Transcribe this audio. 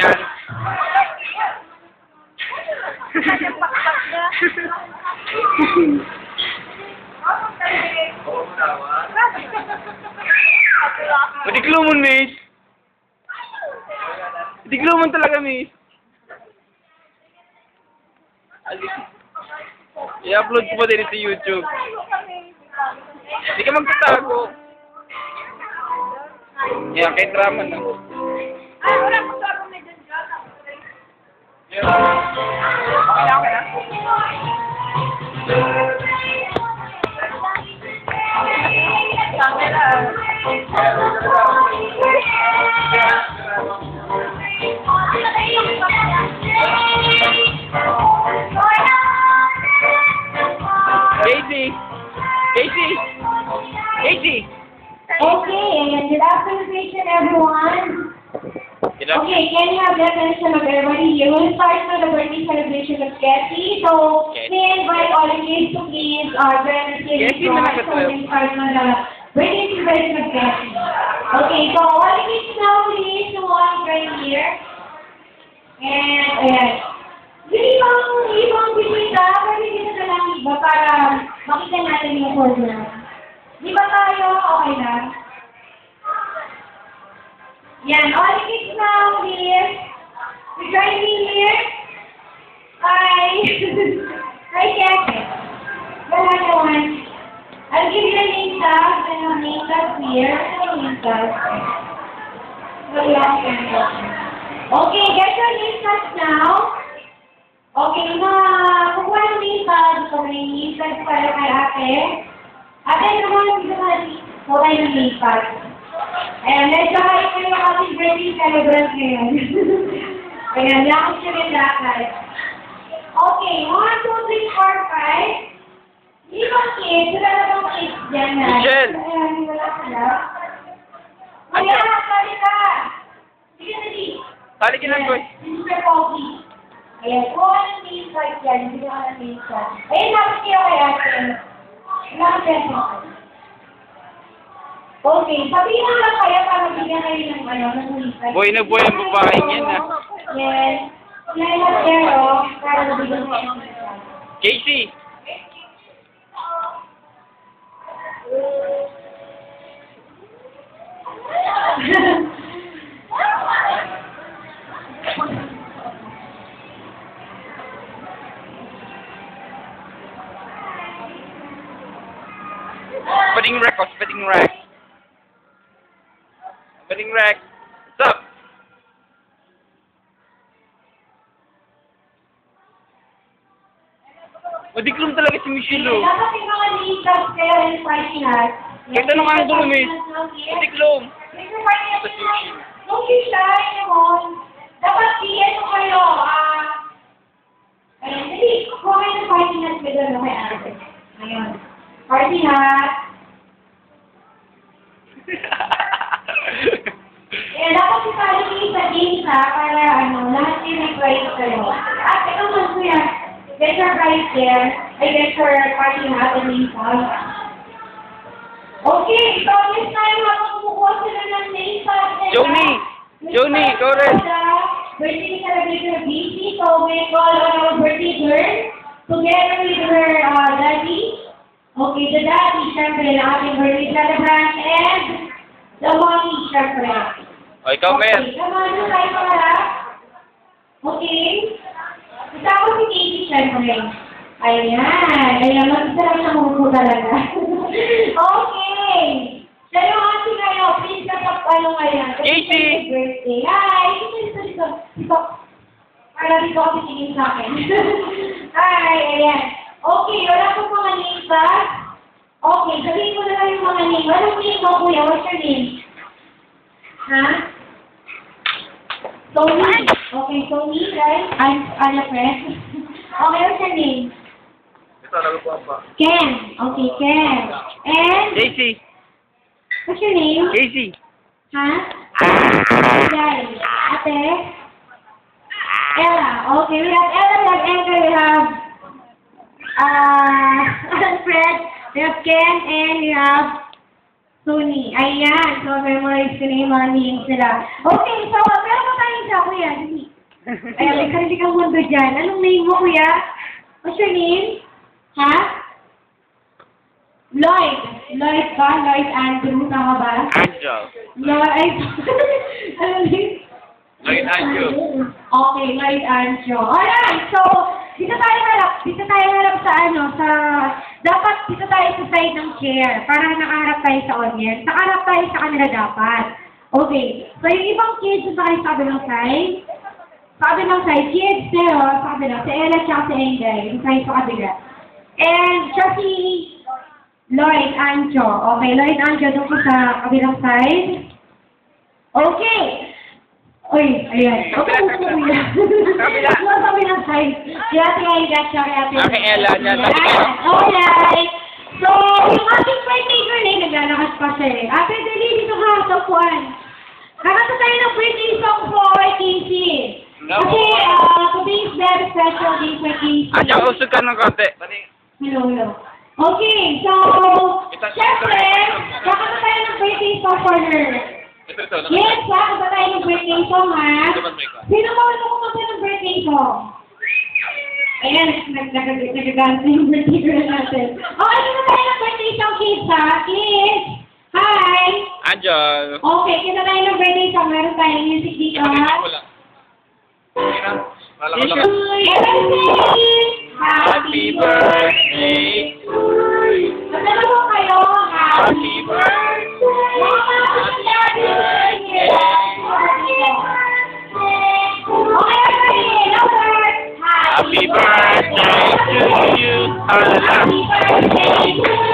yan. Patiklumon, miss. Patiklumon talaga, miss. I-upload ko pa din sa YouTube. Hindi ka magtatago. Yan, kay drama na. Ay, wala ko sa ako medyo dyan. Casey! Casey! Casey! Okay, and good afternoon, everyone. Okay, can you have the attention of everybody here? We'll start with the birthday celebration of Cassie. So, may I invite all of you to please join us here in front so we can start with the birthday celebration of Cassie. Okay, so all of you now please to one right here. And, ayan. Ibang bisita, pwede dito na lang iba para makita natin yung program. Di ba tayo? Okay lang. Yan, all the kids now, please. You join me here. Hi. Hi, Kathy. Wala naman. I'll give you the name tag and the name tag here. Ano name tag? Okay, get your name tags now. Okay, kukuha ng name tag. So, may name tag para kay ate. Ate, naman dito natin. Kuha ng name tag. Ayan, medyo kayo kayo yung ating birthday celebrant ngayon. Ayan, lakot siya rin lakad. Okay, 1, 2, 3, 4, 5. Hindi bang kids? Wala na bang kids dyan na? Michelle! Ayan, wala sila. Kuya, sorry ka! Sige na di. Tali ka lang, boy. Mr. Pogi. Ayan, kuha ng name tag yan. Hindi ka ng name tag. Ayan, lapit kayo kay ate. Lapit kayo. Okay, sabihin mo lang kaya para bigyan kayo ng ng ulitan. Boy na boy ang babae niyan, ha? Yes. Yan ang pero, para nabigyan kayo ng ulitan. Casey! Spitting wreck o spitting wreck. Spitting wreck. What's up? Madiklum talaga si Michelle, oh. Dapat yung mga litas kayo yung party hat. Kahit anong angulo, miss. Madiklum. Mr. Party hat naman. Nung siya, naman. Dapat ano kayo, ayun, hindi, kuha kayo ng party hat kayo doon kay ate. Ayun. Party hat. Eh, dapat si Kali sa games para lahat yung nag-price kayo. At ikaw man kuya, get your price there. I get your party hat and name tag. Okay, so this time habang kumukuha sila ng name tag. Joni, go rin. Birthday celebration of BC, so we call on our birthday girl together with her daddy. Okay, the daddy, syempre, ang ating birthday celebrant, and the mommy, syempre. O, ikaw, Mer. Okay, naman na tayo para. Okay. Isama si Katie, syempre. Ayan, mag-sarap na mupo talaga. Okay. So, yung ating ngayon, please kapag ngayon. Casey! Birthday. Hi! Dito. Para dito ako tingin sa akin. Hi, ayan. Okay, wala ko mga name tag. Okay, sabihin ko na lang yung mga name. Anong name mo, kuya? What's your name? Ha? Tony. Okay, Tony, right? I'm a friend. Okay, what's your name? Ken. Okay, Ken. And? Casey! What's your name? Casey! Ha? Yay. Ate? Ella. Okay, we have Ella, we have Edgar, we have Alfred, we have Ken, and we have Tony. Ayan. So, memorize ko na yung mga names nila. Okay, so, meron pa tayong isa, kuya. Ay, may sarili kang mundo dyan. Anong name mo, kuya? What's your name? Ha? Lloyd. Lloyd ba? Lloyd Andrew, tama ba? Angel. Lloyd. Ano name? Lloyd Andrew. Okay, Lloyd Andrew. Alright, so, dito tayo harap sa dapat dito tayo sa side ng chair, para nakaharap tayo sa audience. Nakaharap tayo sa kanila dapat. Okay, so yung ibang kids, sa kayo sa kabilang side. Sa kabilang side, kids, pero sa kabilang, si Ella at si Engel, yung tayo sa kabila. And, siya si Lloyd Andrew. Okay, Lloyd Andrew, doon ko sa kabilang side. Okay. Uy, ayan. Okay, kuya. Kabila. Sa kabilang side. Kaya Ella, siya kaya Okay, Ella, dyan. Alright. So, yung ating birthday girl eh, naglalakas pa siya eh. Ate, dali dito ka, top 1. Kakanta tayo ng birthday song for Casey. No. Kasi, today is very special day for Casey. Anja, usog ka ng konti. Hello. Okay, so, syempre, kakanta tayo ng birthday song for her. Yes, kakanta tayo ng birthday song ha. Sino ba ito kumanta ng birthday song? Ayan, nagaganda yung birthday girl natin. Okay, kita tayo ng birthday song, kids ha. Kids! Hi! Angel. Okay, kita tayo ng birthday song. Meron tayong music dito ha. Happy birthday. Magdala po kayo. Happy birthday to you. Happy birthday to you.